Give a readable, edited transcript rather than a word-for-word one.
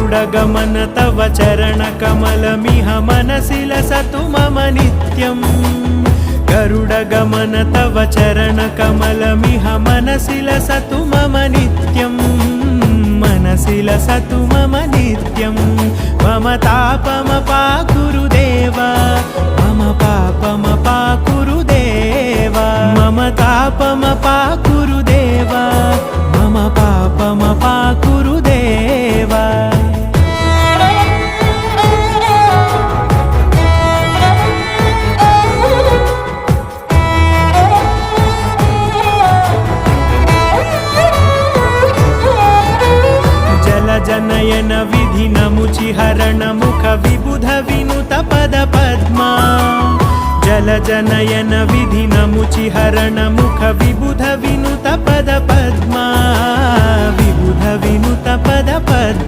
गरुडगमन तव चरणकमलमिह मनसि लसतु मम नित्यम् गरुडगमन तव चरणकमलमिह मनसि लसतु मम नित्यम् मनसि लसतु मम नित्यम् मम तापमपाकुरु देव मम पापमपाकुरु देव मम तापमपाकुरु देव मम पापमपाकुरु देव जनयन विधिनमुचिहरण मुख विबुध विनुत पद पद्मा जलजनयन विधिनमुचिहरण मुख विबुध विनुत पद पद्मा विबुध विनुत पद पद्मा